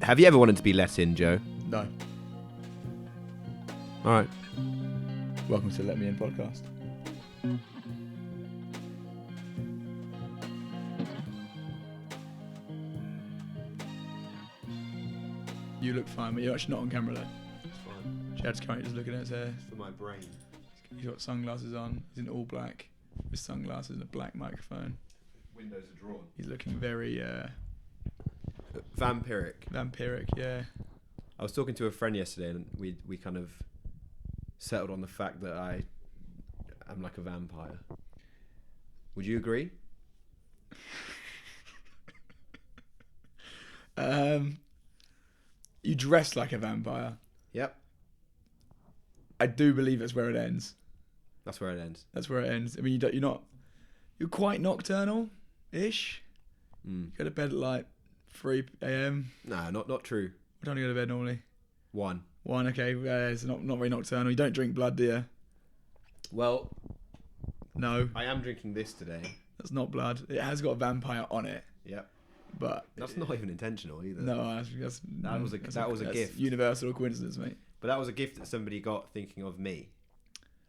Have you ever wanted to be let in, Joe? No. All right. Welcome to the Let Me In podcast. You look fine, but you're actually not on camera though. It's fine. Chad's currently just looking at his hair. For my brain. He's got sunglasses on. He's in all black with sunglasses and a black microphone. Windows are drawn. He's looking very Vampiric. vampiric, yeah. I was talking to a friend yesterday, and we kind of settled on the fact that I am like a vampire. Would you agree? You dress like a vampire. Yep. I do believe that's where it ends. That's where it ends. That's where it ends. I mean, you're quite nocturnal-ish. You go to bed at like 3 a.m. No, not true. What time do you go to bed normally? 1. 1, okay. It's not very nocturnal. You don't drink blood, do you? Well, No, I am drinking this today. that's not blood. It has got a vampire on it, Yep. but That's not even intentional either. no, that was a gift. Universal coincidence, mate. But that was a gift that somebody got thinking of me.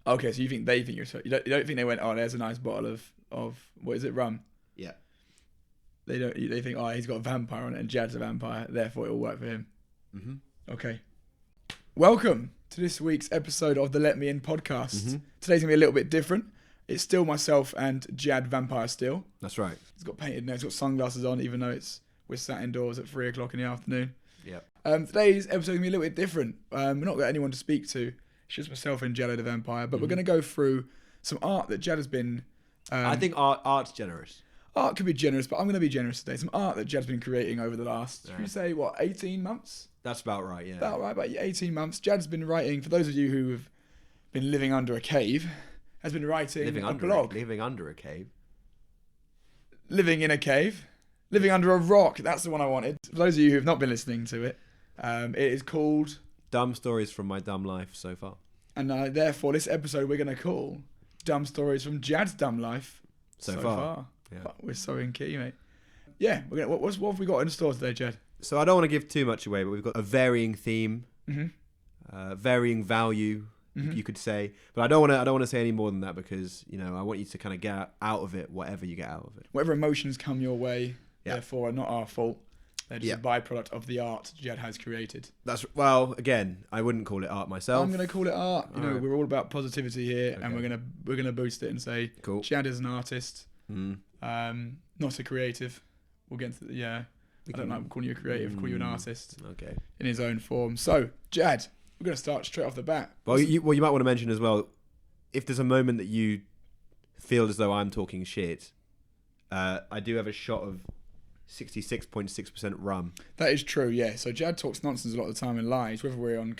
Okay, so they think you're. You don't think they went, oh, there's a nice bottle of what is it, rum? Yeah. They don't. They think, oh, he's got a vampire on it, and Jad's a vampire, therefore it will work for him. Mm-hmm. Okay. Welcome to this week's episode of the Let Me In podcast. Mm-hmm. Today's gonna be a little bit different. It's still myself and Jad Vampire still. That's right. He's got painted nails, he's got sunglasses on, even though we're sat indoors at 3 o'clock in the afternoon. Yep. Today's episode is gonna be a little bit different. We're not got anyone to speak to. It's just myself and Jad the Vampire, but we're gonna go through some art that Jad has been. I think art's generous. Art could be generous, but I'm gonna be generous today. Some art that Jad's been creating over the last, should we say, 18 months? That's about right, yeah. About 18 months. Jad's been writing, for those of you who have been living under a cave, has been writing a blog. Living under a cave. Living in a cave. Living under a rock. That's the one I wanted. For those of you who have not been listening to it, it is called Dumb Stories from My Dumb Life So Far. And therefore, this episode we're going to call Dumb Stories from Jad's Dumb Life So Far. Yeah. But we're so in key, mate. Yeah, what have we got in store today, Jad? So I don't want to give too much away, but we've got a varying theme, varying value, you could say. But I don't want to say any more than that because I want you to kind of get out of it whatever you get out of it. Whatever emotions come your way, therefore, are not our fault. They're just a byproduct of the art Jad has created. Again, I wouldn't call it art myself. I'm going to call it art. We're all about positivity here, and we're gonna boost it and say, cool. Jad is an artist, not a creative. We'll get into I don't like calling you a creative, call you an artist. Okay. In his own form. So, Jad, we're going to start straight off the bat. Well, you might want to mention as well, if there's a moment that you feel as though I'm talking shit, I do have a shot of 66.6% rum. That is true, yeah. So Jad talks nonsense a lot of the time and lies, whether we're on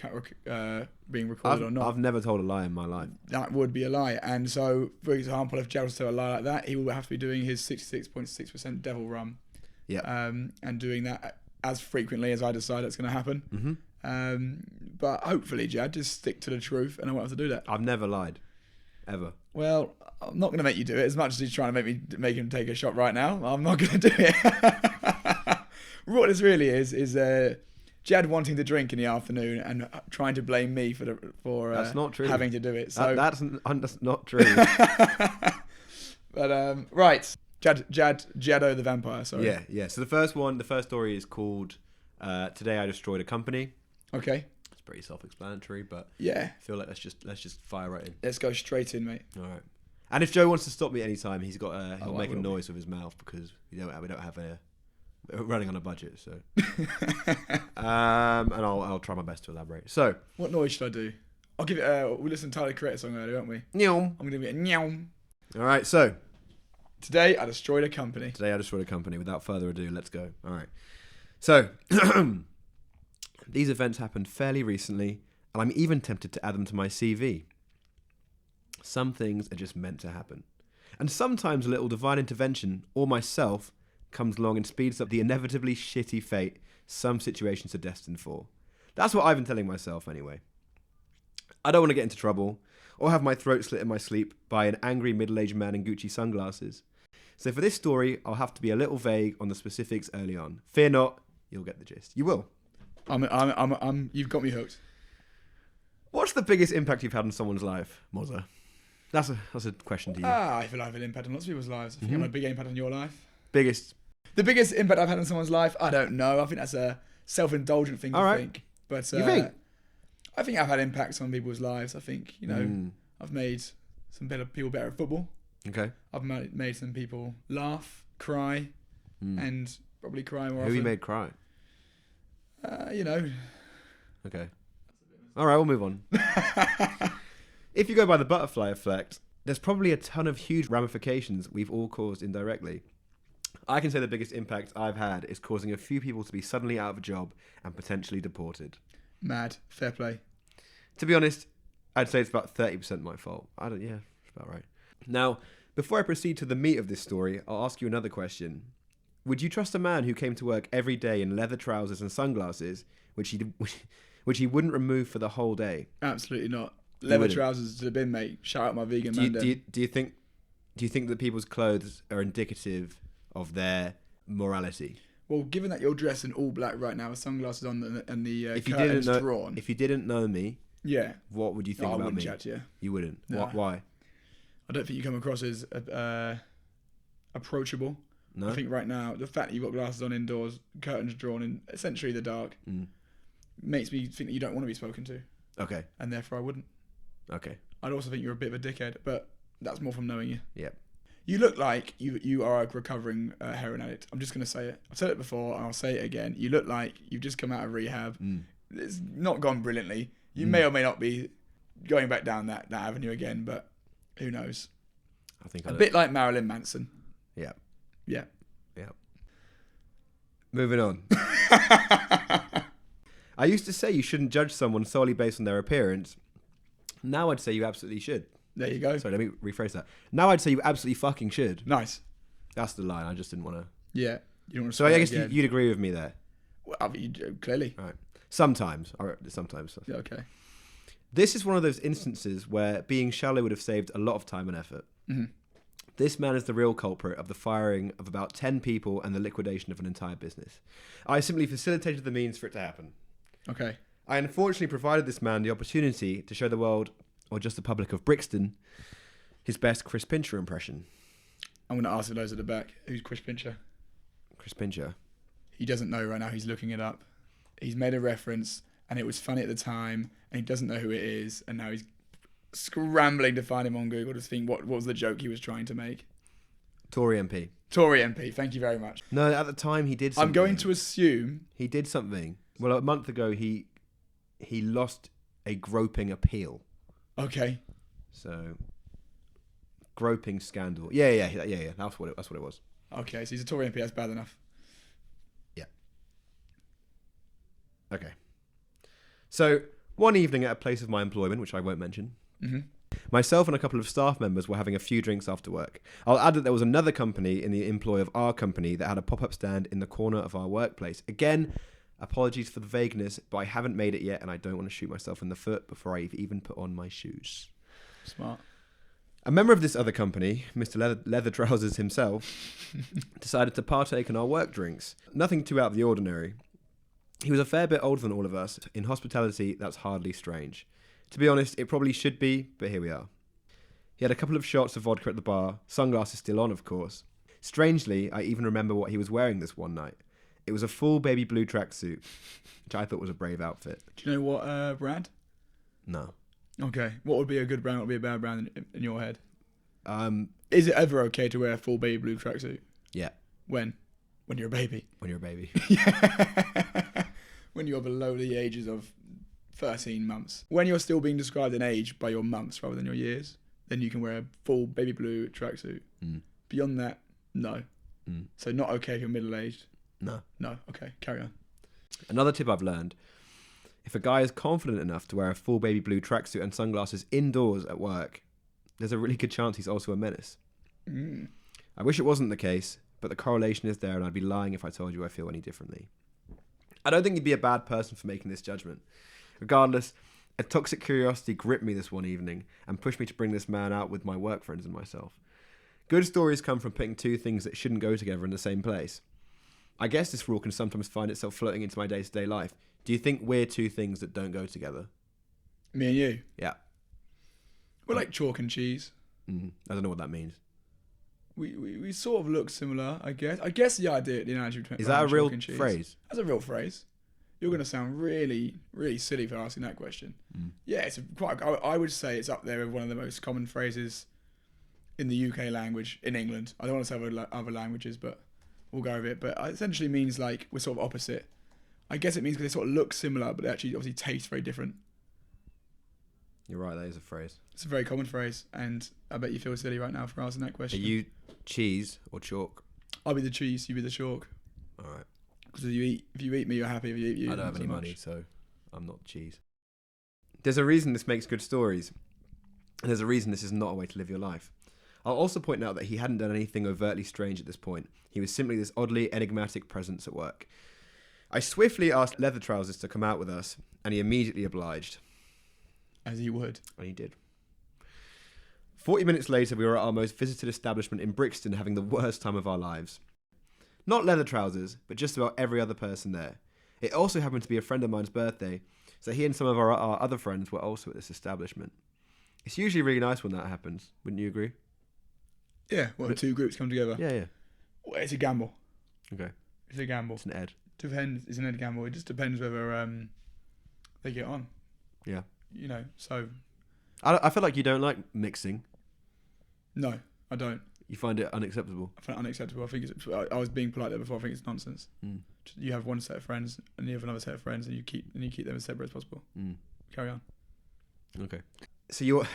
being recorded or not. I've never told a lie in my life. That would be a lie. And so, for example, if Jad was to tell a lie like that, he will have to be doing his 66.6% devil rum. Yeah. And doing that as frequently as I decide that's going to happen. But hopefully, Jad, just stick to the truth, and I won't have to do that. I've never lied, ever. Well, I'm not going to make you do it as much as he's trying to make him take a shot right now. I'm not going to do it. What this really is Jad wanting to drink in the afternoon and trying to blame me for that's not true. Having to do it. So that's not true. But right. Jaddo the Vampire, sorry. Yeah. So the first story is called Today I Destroyed a Company. Okay. It's pretty self-explanatory, but yeah. I feel like let's just fire right in. Let's go straight in, mate. All right. And if Joe wants to stop me anytime, he's got he'll make a noise with his mouth because we don't have we're running on a budget, so. And I'll try my best to elaborate. So. What noise should I do? I'll give it. We listened to Tyler Creator song earlier, won't we? Nyom. I'm gonna give it a nyom. All right. So. Today I destroyed a company. Without further ado, let's go. All right. So, these events happened fairly recently, and I'm even tempted to add them to my CV. Some things are just meant to happen. And sometimes a little divine intervention, or myself, comes along and speeds up the inevitably shitty fate some situations are destined for. That's what I've been telling myself anyway. I don't want to get into trouble, or have my throat slit in my sleep by an angry middle-aged man in Gucci sunglasses. So for this story, I'll have to be a little vague on the specifics early on. Fear not, you'll get the gist. You will. You've got me hooked. What's the biggest impact you've had on someone's life, Mozza? That's a question to you. I feel like I've had an impact on lots of people's lives. I think I'm a big impact on your life. Biggest. The biggest impact I've had on someone's life, I don't know. I think that's a self-indulgent thing to think. But you think? I think I've had impacts on people's lives. I think, I've made some people better at football. Okay. I've made some people laugh, cry, and probably cry more often. Who you made cry? Okay. All right, we'll move on. If you go by the butterfly effect, there's probably a ton of huge ramifications we've all caused indirectly. I can say the biggest impact I've had is causing a few people to be suddenly out of a job and potentially deported. Mad. Fair play. To be honest, I'd say it's about 30% my fault. Yeah, it's about right. Now, before I proceed to the meat of this story, I'll ask you another question. Would you trust a man who came to work every day in leather trousers and sunglasses, which he wouldn't remove for the whole day? Absolutely not. Leather trousers to the bin, mate. Shout out my vegan man. Do you think that people's clothes are indicative of their morality? Well, given that you're dressed in all black right now with sunglasses on and the curtains drawn. If you didn't know me, yeah, what would you think about me? I wouldn't chat to you. You wouldn't? No. Why? I don't think you come across as approachable. No? I think right now, the fact that you've got glasses on indoors, curtains drawn in essentially the dark, makes me think that you don't want to be spoken to. Okay. And therefore I wouldn't. Okay. I'd also think you're a bit of a dickhead, but that's more from knowing you. Yep. You look like you are a recovering heroin addict. I'm just going to say it. I've said it before and I'll say it again. You look like you've just come out of rehab. It's not gone brilliantly. You may or may not be going back down that avenue again, but who knows? I think a bit like Marilyn Manson. Yeah. Yeah. Yeah. Moving on. I used to say you shouldn't judge someone solely based on their appearance. Now I'd say you absolutely should. There you go. Sorry, let me rephrase that. Now I'd say you absolutely fucking should. Nice. That's the line. I just didn't want to. Yeah. You don't want to. So I guess you'd agree with me there. Well, clearly. All right. Sometimes. Sometimes. Yeah, okay. This is one of those instances where being shallow would have saved a lot of time and effort. Mm-hmm. This man is the real culprit of the firing of about 10 people and the liquidation of an entire business. I simply facilitated the means for it to happen. Okay. I unfortunately provided this man the opportunity to show the world, or just the public of Brixton, his best Chris Pincher impression. I'm going to ask those at the back. Who's Chris Pincher? Chris Pincher. He doesn't know right now. He's looking it up. He's made a reference, and it was funny at the time, and he doesn't know who it is, and now he's scrambling to find him on Google to think what was the joke he was trying to make. Tory MP. Tory MP. Thank you very much. No, at the time he did something. I'm going to assume... He did something. Well, a month ago, he lost a groping appeal. Okay. So, groping scandal. Yeah. That's what it was. Okay, so he's a Tory MP. That's bad enough. Yeah. Okay. So, one evening at a place of my employment, which I won't mention, myself and a couple of staff members were having a few drinks after work. I'll add that there was another company in the employ of our company that had a pop-up stand in the corner of our workplace. Again, apologies for the vagueness, but I haven't made it yet, and I don't want to shoot myself in the foot before I've even put on my shoes. Smart. A member of this other company, Mr. Leather Trousers himself, decided to partake in our work drinks. Nothing too out of the ordinary. He was a fair bit older than all of us. In hospitality, that's hardly strange. To be honest, it probably should be, but here we are. He had a couple of shots of vodka at the bar, sunglasses still on, of course. Strangely, I even remember what he was wearing this one night. It was a full baby blue tracksuit, which I thought was a brave outfit. Do you know what brand? No. Okay. What would be a good brand? What would be a bad brand in your head? Is it ever okay to wear a full baby blue tracksuit? Yeah. When? When you're a baby. When you're a baby. When you're below the ages of 13 months. When you're still being described in age by your months rather than your years, then you can wear a full baby blue tracksuit. Beyond that, no. So not okay if you're middle-aged. No. Okay, carry on. Another tip I've learned: if a guy is confident enough to wear a full baby blue tracksuit and sunglasses indoors at work, there's a really good chance he's also a menace. I wish it wasn't the case, but the correlation is there, and I'd be lying if I told you I feel any differently. I don't think you'd be a bad person for making this judgment. Regardless, a toxic curiosity gripped me this one evening and pushed me to bring this man out with my work friends and myself. Good stories come from putting two things that shouldn't go together in the same place. I guess this rule can sometimes find itself floating into my day-to-day life. Do you think we're two things that don't go together? Me and you. Yeah. We're like chalk and cheese. I don't know what that means. We sort of look similar, I guess. I guess the idea, the analogy between Is that a real chalk and cheese. phrase? That's a real phrase. You're going to sound really, really silly for asking that question. Yeah, it's quite. I would say it's up there with one of the most common phrases in the UK language in England. I don't want to say other languages, but we'll go with it. But it essentially means like we're sort of opposite. I guess it means because they sort of look similar, but they actually obviously taste very different. You're right, that is a phrase. It's a very common phrase, and I bet you feel silly right now for asking that Are question. you cheese or chalk? I'll be the cheese, you be the chalk. All right. Because if you eat me, you're happy. If you eat you, I don't have not any so money, much. so I'm not cheese. There's a reason this makes good stories, and there's a reason this is not a way to live your life. I'll also point out that he hadn't done anything overtly strange at this point. He was simply this oddly enigmatic presence at work. I swiftly asked Leather Trousers to come out with us, and he immediately obliged. As you would. And he did. 40 minutes later, we were at our most visited establishment in Brixton, having the worst time of our lives. Not Leather Trousers, but just about every other person there. It also happened to be a friend of mine's birthday, so he and some of our other friends were also at this establishment. It's usually really nice when that happens, wouldn't you agree? Yeah, well, the two groups come together. Yeah. Well, it's a gamble. Okay. It's a gamble. It's an Ed. Depends. It's an Ed gamble. It just depends whether they get on. Yeah. You know, so... I feel like you don't like mixing. No, I don't. You find it unacceptable. I find it unacceptable. I think it's... I was being polite there before. I think it's nonsense. You have one set of friends and you have another set of friends and you keep them as separate as possible. Carry on. Okay. So your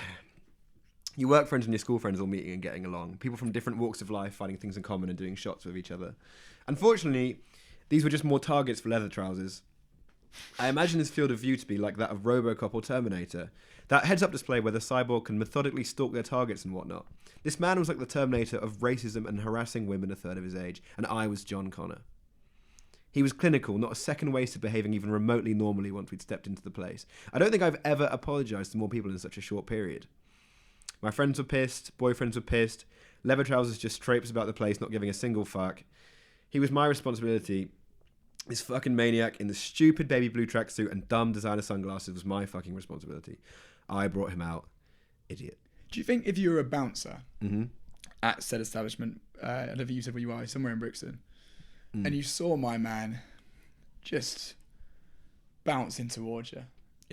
work friends and your school friends all meeting and getting along. People from different walks of life finding things in common and doing shots with each other. Unfortunately, these were just more targets for Leather Trousers. I imagine this field of view to be like that of Robocop or Terminator. That heads-up display where the cyborg can methodically stalk their targets and whatnot. This man was like the Terminator of racism and harassing women a third of his age, and I was John Connor. He was clinical, not a second wasted behaving even remotely normally once we'd stepped into the place. I don't think I've ever apologised to more people in such a short period. My friends were pissed, boyfriends were pissed, Leather Trousers just traipsed about the place not giving a single fuck. He was my responsibility. This fucking maniac in the stupid baby blue tracksuit and dumb designer sunglasses was my fucking responsibility. I brought him out. Idiot. Do you think if you were a bouncer at said establishment, I don't think you said where you are, somewhere in Brixton, and you saw my man just bouncing towards you,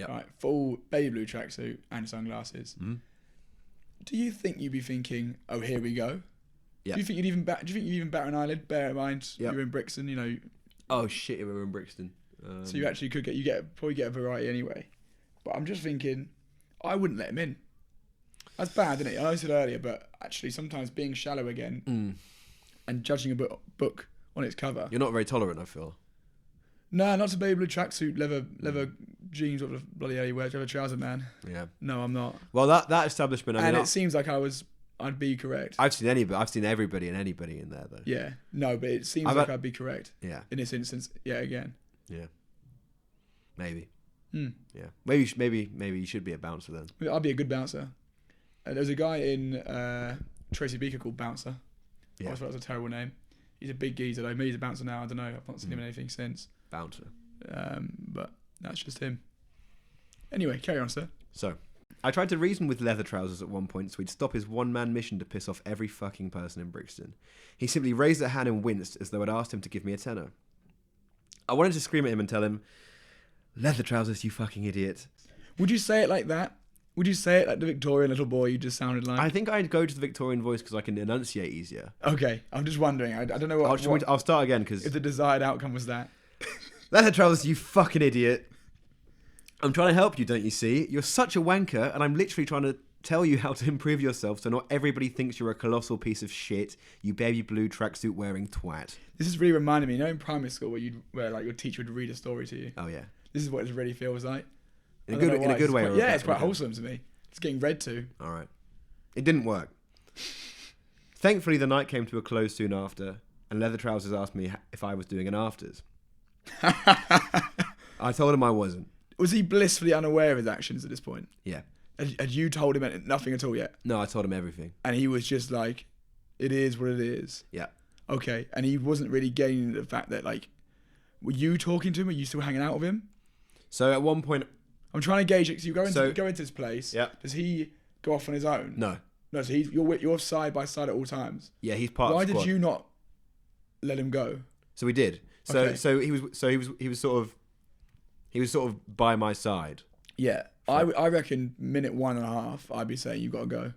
right, full baby blue tracksuit and sunglasses, do you think you'd be thinking, "Oh, here we go"? Yeah. Do you think you'd even bat an eyelid? Bear in mind you're in Brixton, you know. Oh shit, we were in Brixton. So you actually could probably get a variety anyway. But I'm just thinking, I wouldn't let him in. That's bad, isn't it? I know I said earlier, but actually sometimes being shallow again and judging a book on its cover. You're not very tolerant, I feel. No, not a baby blue tracksuit, leather jeans, what the bloody hell you wear, leather trousers, man. Yeah. No, I'm not. Well, that establishment, and it seems like I'd be correct. I've seen everybody and anybody in there though. Yeah. No, but it seems like I'd be correct. Yeah. In this instance, yeah, again. Yeah. Maybe. Yeah. Maybe you should be a bouncer then. I'd be a good bouncer. There's a guy in Tracy Beaker called Bouncer. Yeah. I thought that was a terrible name. He's a big geezer though. Maybe he's a bouncer now. I don't know. I've not seen him in anything since. Bouncer. But that's just him. Anyway, carry on, sir. So, I tried to reason with Leather Trousers at one point so he'd stop his one-man mission to piss off every fucking person in Brixton. He simply raised a hand and winced as though I'd asked him to give me a tenner. I wanted to scream at him and tell him, "Leather Trousers, you fucking idiot." Would you say it like that? Would you say it like the Victorian little boy you just sounded like? I think I'd go to the Victorian voice because I can enunciate easier. Okay, I'm just wondering. I don't know I'll start again because... if the desired outcome was that. Leather Trousers, you fucking idiot. I'm trying to help you, don't you see? You're such a wanker, and I'm literally trying to tell you how to improve yourself so not everybody thinks you're a colossal piece of shit, you baby blue tracksuit wearing twat. This is really reminding me, you know, in primary school where like your teacher would read a story to you. Oh yeah. This is what it really feels like. In a good way. Yeah, it's quite wholesome to me. It's getting read to. All right. It didn't work. Thankfully, the night came to a close soon after, and Leather Trousers asked me if I was doing an afters. I told him I wasn't. Was he blissfully unaware of his actions at this point? Yeah. Had you told him nothing at all yet? No, I told him everything. And he was just like, it is what it is. Yeah. Okay, and he wasn't really gaining the fact that, like, were you talking to him? Were you still hanging out with him? So at one point, I'm trying to gauge it. So you go into this place. Yeah. Does he go off on his own? no. No. So you're side by side at all times. Yeah, he's part Why of the squad. did you not let him go? So we did. Okay. So he was sort of by my side. Yeah, I reckon minute 1.5. I'd be saying you got to go.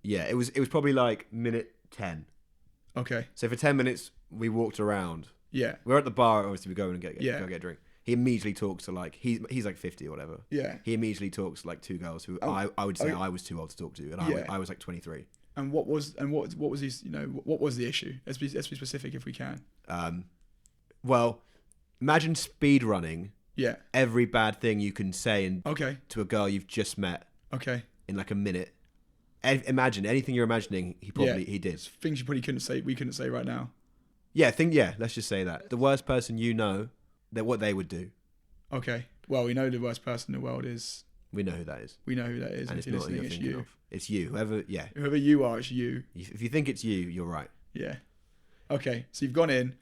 Yeah, it was probably like minute 10. Okay. So for 10 minutes we walked around. Yeah. We're at the bar, obviously we go and go get a drink. He immediately talks to like he's like 50 or whatever. Yeah. He immediately talks to like two girls who I would say I was too old to talk to, and I was like 23. And what was his, what was the issue? Let's be specific if we can. Well, imagine speed running Yeah. every bad thing you can say Okay. to a girl you've just met Okay. in like a minute. Imagine anything you're imagining. He did. Things you probably couldn't say right now. Yeah. Let's just say that the worst person you know, that what they would do. Okay. Well, we know the worst person in the world is. We know who that is. We know who that is. And it's not who you're thinking of. It's you. Whoever. Yeah. Whoever you are, it's you. If you think it's you, you're right. Yeah. Okay. So you've gone in.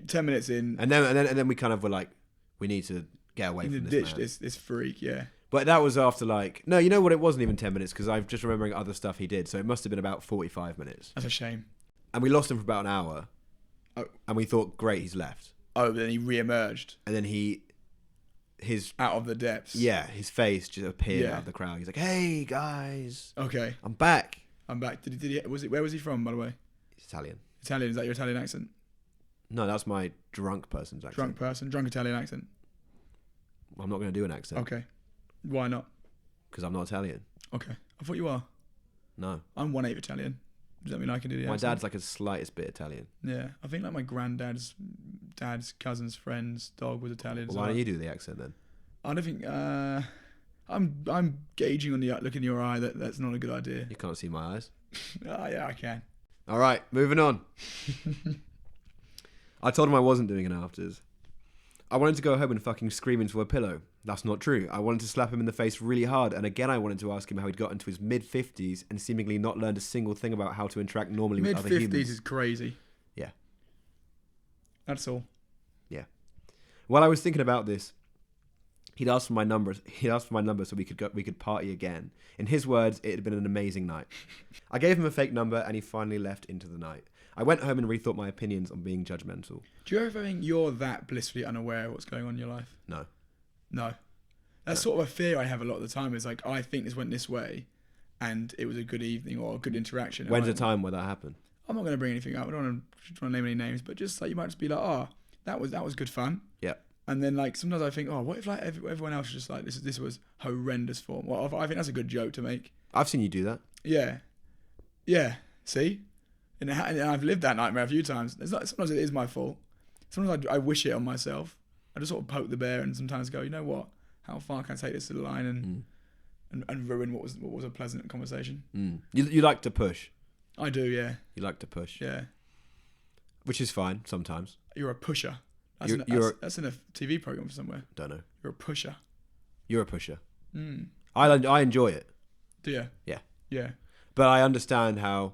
10 minutes in. And then we kind of were like, we need to get away from this man. This freak. Yeah. But that was after like, no, you know what? It wasn't even 10 minutes because I'm just remembering other stuff he did. So it must have been about 45 minutes. That's a shame. And we lost him for about an hour. Oh. And we thought, great, he's left. Oh, but then he re-emerged. And then his out of the depths. Yeah, his face just appeared out of the crowd. He's like, "Hey guys, okay, I'm back." Where was he from, by the way? He's Italian. Italian? Is that your Italian accent? No, that's my drunk person's accent. Drunk Italian accent. I'm not going to do an accent. Okay, why not? Because I'm not Italian. Okay, I thought you are. No, I'm 1/8 Italian. Does that mean I can do the accent? My dad's like a slightest bit Italian. Yeah, I think like my granddad's dad's cousin's friend's dog was Italian. Well, why don't you do the accent then? I don't think. I'm gauging on the look in your eye that's not a good idea. You can't see my eyes. Yeah, I can. All right, moving on. I told him I wasn't doing an afters. I wanted to go home and fucking scream into a pillow. That's not true. I wanted to slap him in the face really hard, and again I wanted to ask him how he'd got into his mid-50s and seemingly not learned a single thing about how to interact normally with other humans. Mid-50s is crazy. Yeah. That's all. Yeah. While I was thinking about this, he'd asked for my number so we could party again. In his words, it had been an amazing night. I gave him a fake number, and he finally left into the night. I went home and rethought my opinions on being judgmental. Do you ever think you're that blissfully unaware of what's going on in your life? No. That's sort of a fear I have a lot of the time. Is like, I think this went this way, and it was a good evening or a good interaction. When's the time where that happened? I'm not going to bring anything up. I don't want to name any names, but just like you might just be like, oh, that was good fun. Yeah. And then like sometimes I think, oh, what if like everyone else is just like this was horrendous form? Well, I think that's a good joke to make. I've seen you do that. Yeah. See, and I've lived that nightmare a few times. Sometimes it is my fault. Sometimes I wish it on myself. I just sort of poke the bear and sometimes go, you know what? How far can I take this to the line and ruin what was a pleasant conversation? You like to push. I do, yeah. You like to push. Yeah. Which is fine sometimes. You're a pusher. That's in a TV program somewhere. Don't know. You're a pusher. You're a pusher. I enjoy it. Do you? Yeah. Yeah. But I understand how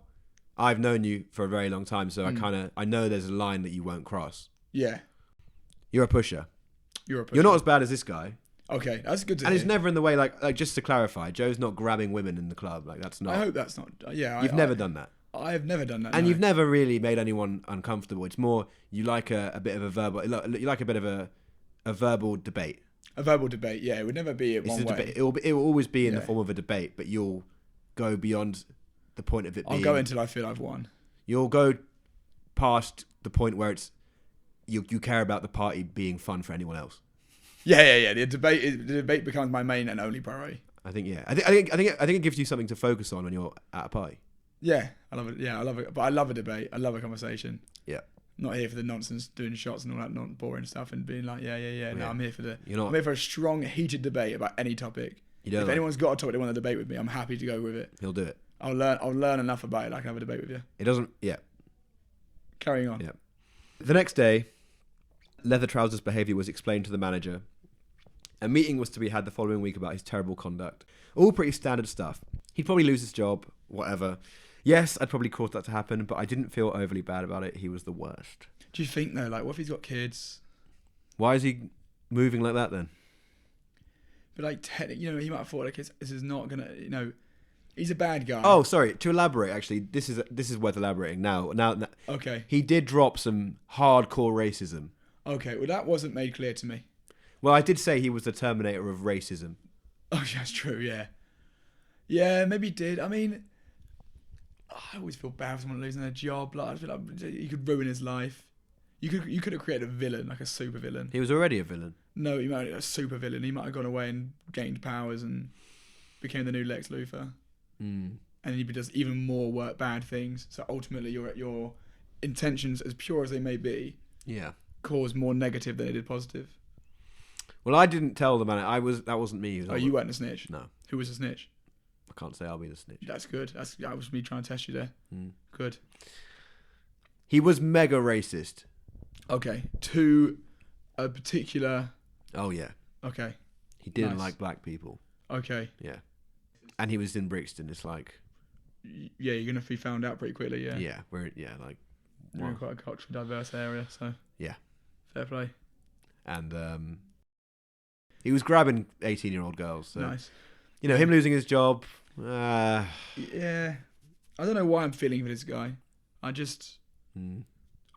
I've known you for a very long time, so I know there's a line that you won't cross. Yeah. You're a pusher. You're a pusher. You're not as bad as this guy. Okay, that's good to hear. And it's never in the way, like just to clarify, Joe's not grabbing women in the club. Like that's not. I hope that's not. Yeah. You've never done that. I have never done that. And no. you've never really made anyone uncomfortable. It's more you like a bit of a verbal. You like a bit of a verbal debate. A verbal debate, yeah. It would never be one way. It will always be in the form of a debate, but you'll go beyond the point of it being. I'll go until I feel I've won. You'll go past the point where it's you care about the party being fun for anyone else. Yeah. The debate becomes my main and only priority. I think it gives you something to focus on when you're at a party. Yeah, I love it. Yeah, I love it. But I love a debate. I love a conversation. Yeah. I'm not here for the nonsense, doing shots and all that not boring stuff and being like, yeah. No, I'm here for I'm here for a strong, heated debate about any topic. If anyone's got a topic they want to debate with me, I'm happy to go with it. He'll do it. I'll learn enough about it. I can have a debate with you. It doesn't. Yeah. Carrying on. Yeah. The next day, leather trousers' behaviour was explained to the manager. A meeting was to be had the following week about his terrible conduct. All pretty standard stuff. He'd probably lose his job, whatever. Yes, I'd probably caused that to happen, but I didn't feel overly bad about it. He was the worst. Do you think though, like, what if he's got kids? Why is he moving like that then? But like, he might have thought like this is not gonna, he's a bad guy. Oh, sorry. To elaborate, actually, this is worth elaborating. Now, Okay. he did drop some hardcore racism. Okay. Well, that wasn't made clear to me. Well, I did say he was the terminator of racism. Oh, that's true. Yeah. Yeah, maybe he did. I mean, I always feel bad for someone losing their job. Like, I feel like you could ruin his life. You could have created a villain, like a super villain. He was already a villain. No, he might have a super villain. He might have gone away and gained powers and became the new Lex Luthor. Mm. And he does even more bad things. So ultimately, your intentions, as pure as they may be, cause more negative than they did positive. Well, I didn't tell the man. That wasn't me. You weren't a snitch. No. Who was a snitch? I can't say I'll be the snitch. That's good. That was me trying to test you there. Mm. Good. He was mega racist. Okay. To a particular. Oh yeah. Okay. He didn't like black people. Okay. Yeah. And he was in Brixton. It's like. Yeah, you're gonna be found out pretty quickly. Yeah. Yeah. We're in quite a culturally diverse area, so. Yeah. Fair play. And he was grabbing 18-year-old girls. So, nice. Him losing his job. Yeah. I don't know why I'm feeling for this guy. I just.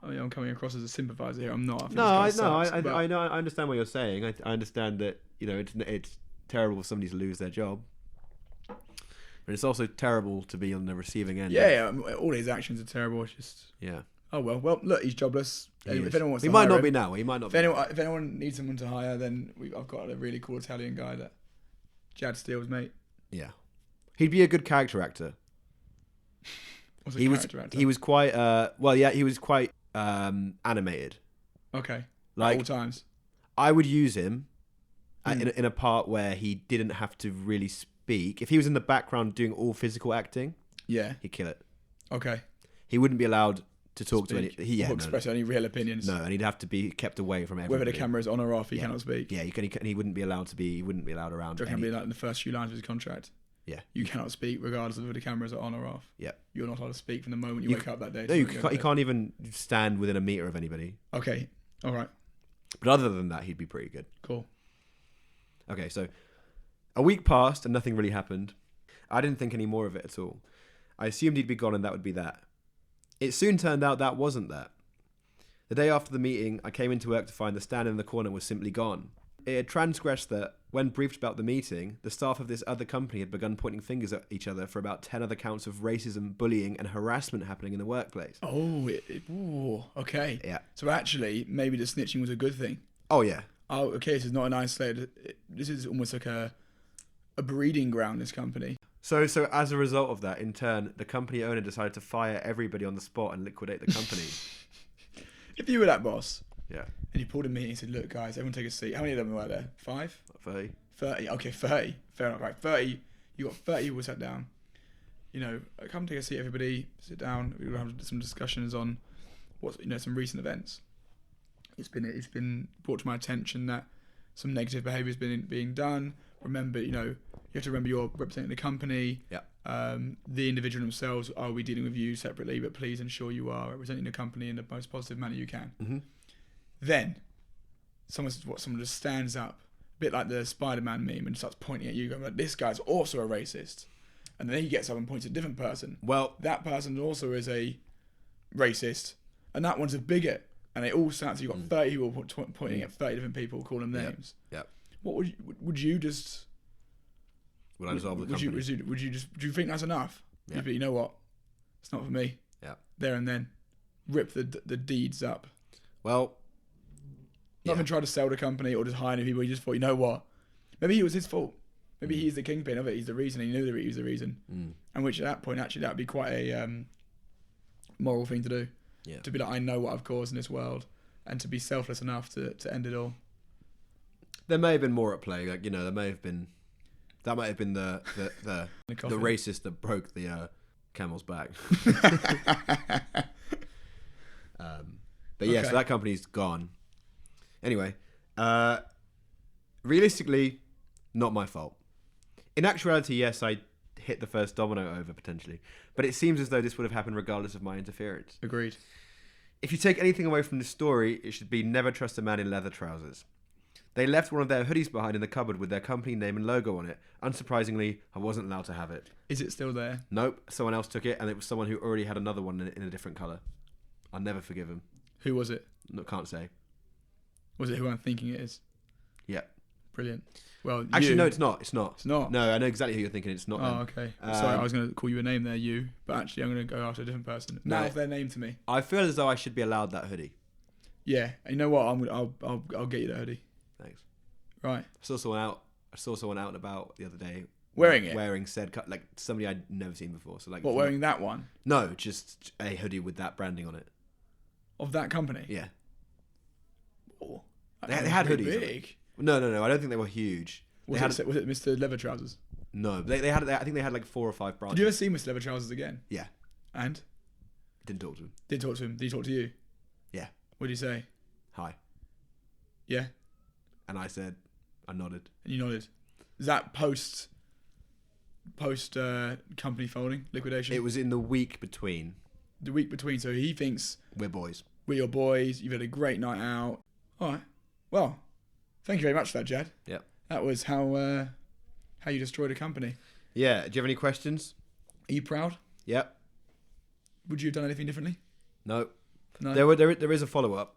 I'm coming across as a sympathiser here. I'm not. I know. I understand what you're saying. I understand that it's terrible for somebody to lose their job, but it's also terrible to be on the receiving end. Yeah. All his actions are terrible. It's just. Yeah. Oh well. Look, he's jobless. If anyone wants he to might hire not him, be now. He might not. If anyone needs someone to hire, then I've got a really cool Italian guy that Jad Steele's mate. Yeah. He'd be a good character actor. He was quite. He was quite animated. Okay. Like at all times. I would use him in a part where he didn't have to really speak. If he was in the background doing all physical acting, he'd kill it. Okay. He wouldn't be allowed to talk to any. Or express any real opinions. No, and he'd have to be kept away from everybody. Whether the camera is on or off, he cannot speak. Yeah, he wouldn't be allowed to be. He wouldn't be allowed around. There can be like in the first few lines of his contract. Yeah. You cannot speak regardless of whether the cameras are on or off. Yeah. You're not allowed to speak from the moment you wake up that day. No, you can't even stand within a meter of anybody. Okay. All right. But other than that, he'd be pretty good. Cool. Okay, so a week passed and nothing really happened. I didn't think any more of it at all. I assumed he'd be gone and that would be that. It soon turned out that wasn't that. The day after the meeting, I came into work to find the stand in the corner was simply gone. It had transgressed that, when briefed about the meeting, the staff of this other company had begun pointing fingers at each other for about 10 other counts of racism, bullying, and harassment happening in the workplace. Oh, okay. Yeah. So actually, maybe the snitching was a good thing. Oh, yeah. Oh, okay, this is not an isolated... This is almost like a breeding ground, this company. So as a result of that, in turn, the company owner decided to fire everybody on the spot and liquidate the company. If you were that boss... Yeah. And he pulled a meeting and said, look, guys, everyone take a seat. How many of them were there? 5? 30. 30. Okay, 30. Fair enough. Right, 30. You got 30 people sat down. Come take a seat, everybody. Sit down. We'll have some discussions on some recent events. It's been brought to my attention that some negative behaviour has been being done. Remember, you have to remember you're representing the company. Yeah. The individual themselves, are we dealing with you separately? But please ensure you are representing the company in the most positive manner you can. Mm-hmm. Then, someone just stands up, a bit like the Spider-Man meme, and starts pointing at you, going, "This guy's also a racist." And then he gets up and points at a different person. Well, that person also is a racist, and that one's a bigot. And they all start. So you've got 30 people pointing at 30 different people, calling them names. Yeah. What would you just? Would I dissolve the company? Would you just? Do you think that's enough? Yeah. You'd be, you know what? It's not for me. Yeah. There and then, rip the deeds up. Well. Not even try to sell the company or just hire new people. He just thought, you know what? Maybe it was his fault. Maybe he's the kingpin of it. He's the reason. He knew that he was the reason. And which at that point, actually, that would be quite a moral thing to do. Yeah. To be like, I know what I've caused in this world, and to be selfless enough to end it all. There may have been more at play. Like, there may have been. That might have been the racist that broke the camel's back. But yeah, so that company's gone. Anyway, realistically, not my fault. In actuality, yes, I hit the first domino over potentially. But it seems as though this would have happened regardless of my interference. Agreed. If you take anything away from this story, it should be never trust a man in leather trousers. They left one of their hoodies behind in the cupboard with their company name and logo on it. Unsurprisingly, I wasn't allowed to have it. Is it still there? Nope, someone else took it, and it was someone who already had another one in a different colour. I'll never forgive him. Who was it? No, can't say. Was it who I'm thinking it is? Yeah. Brilliant. Well, actually, no, it's not. It's not. It's not? No, I know exactly who you're thinking. It's not. Oh, okay. Sorry, I was going to call you a name there, you. But actually, I'm going to go after a different person. No. Now, if their name to me. I feel as though I should be allowed that hoodie. Yeah. And you know what? I'll get you that hoodie. Thanks. Right. I saw someone out and about the other day wearing it. Wearing said cut, like somebody I'd never seen before. So like. What, wearing that one? No, just a hoodie with that branding on it. Of that company? Yeah. Oh, They had hoodies. Big. No. I don't think they were huge. Was it Mr. Leather Trousers? No, they had. I think they had like 4 or 5 branches. Did you ever see Mr. Leather Trousers again? Yeah. And? Didn't talk to him. Did talk to him. Did he talk to you? Yeah. What did he say? Hi. Yeah. And I nodded. And you nodded. Is that post company folding, liquidation? It was in the week between. The week between. So he thinks We're boys. we're your boys. You've had a great night out. All right. Well, thank you very much for that, Jad. Yep. That was how you destroyed a company. Yeah. Do you have any questions? Are you proud? Yep. Would you have done anything differently? No. No. There is a follow up.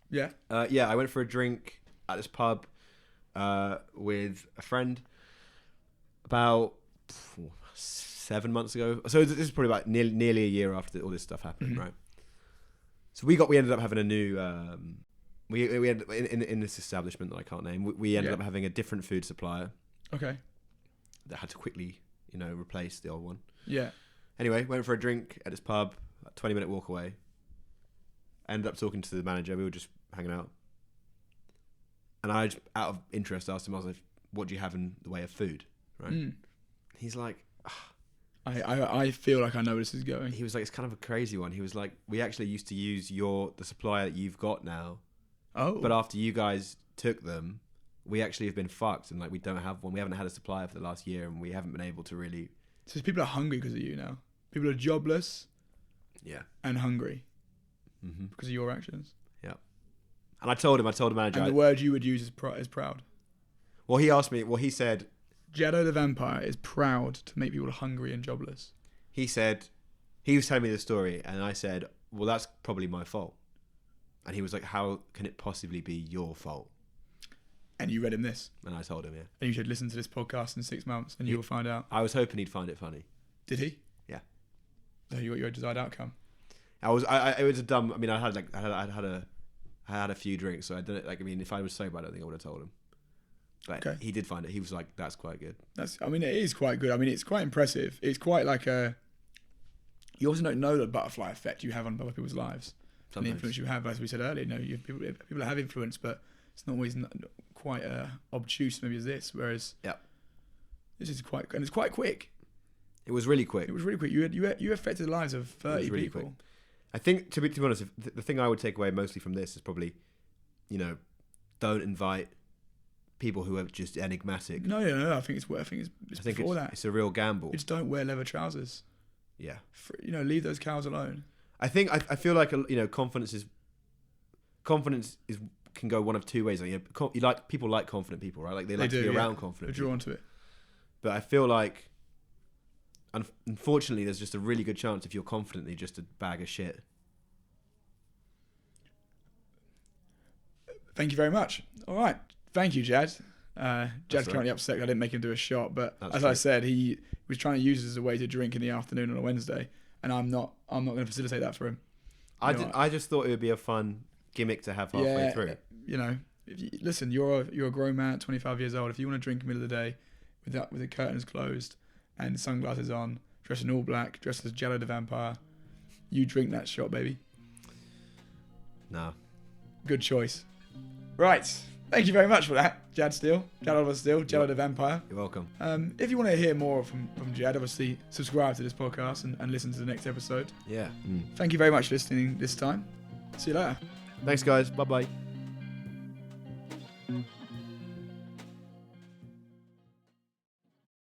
Yeah. Yeah. I went for a drink at this pub with a friend about 7 months ago. So this is probably about nearly a year after all this stuff happened, right? So we ended up having a new. We ended up in this establishment that I can't name. We ended up having a different food supplier. Okay. That had to quickly, replace the old one. Yeah. Anyway, went for a drink at this pub, a 20-minute walk away. Ended up talking to the manager. We were just hanging out. And I, just, out of interest, asked him, I was like, what do you have in the way of food? Right? He's like... I feel like I know where this is going. He was like, it's kind of a crazy one. He was like, we actually used to use the supplier that you've got now. Oh. But after you guys took them, we actually have been fucked. And like, we don't have one. We haven't had a supplier for the last year. And we haven't been able to really... So people are hungry because of you now. People are jobless. Yeah. And hungry. Because of your actions. Yeah. And I told the manager... And the word you would use is proud. Well, he asked me... Well, he said... Jado the vampire is proud to make people hungry and jobless. He said... He was telling me the story, and I said, well, that's probably my fault. And he was like, how can it possibly be your fault? And you read him this. And I told him, yeah. And you should listen to this podcast in 6 months, and you will find out. I was hoping he'd find it funny. Did he? Yeah. So you got your desired outcome. It was a dumb... I mean, I had a few drinks, so I didn't... Like, I mean, if I was sober, I don't think I would have told him. But he did find it. He was like, that's quite good. It is quite good. I mean, it's quite impressive. It's quite like a... You also don't know the butterfly effect you have on other people's lives. Sometimes. And the influence you have, as we said earlier. People that have influence, but it's not always quite obtuse maybe as this. Whereas this is quite... And it's quite quick. It was really quick. You affected the lives of 30 really people. Quick. I think, to be honest, the thing I would take away mostly from this is probably, don't invite people who are just enigmatic. No. I think it's before that. It's a real gamble. Just don't wear leather trousers. Yeah. Leave those cows alone. I think I feel like confidence can go one of two ways. People like confident people, right? Like they like to be around confident. They're drawn to it. But I feel like, unfortunately, there's just a really good chance if you're confident, that you're just a bag of shit. Thank you very much. All right. Thank you, Jad. Jad's currently upset. I didn't make him do a shot, but I said, he was trying to use it as a way to drink in the afternoon on a Wednesday, and I'm not going to facilitate that for him. I just thought it would be a fun gimmick to have halfway through. Listen, you're a grown man, 25 years old. If you want to drink in the middle of the day with the curtains closed and sunglasses on, dressed in all black, dressed as Jello the vampire, you drink that shot, baby. No. Good choice. Right. Thank you very much for that, Jad Oliver Steele, Jello the vampire. You're welcome. If you want to hear more from Jad, obviously subscribe to this podcast and listen to the next episode. Yeah. Thank you very much for listening this time. See you later. Thanks, guys. Bye-bye.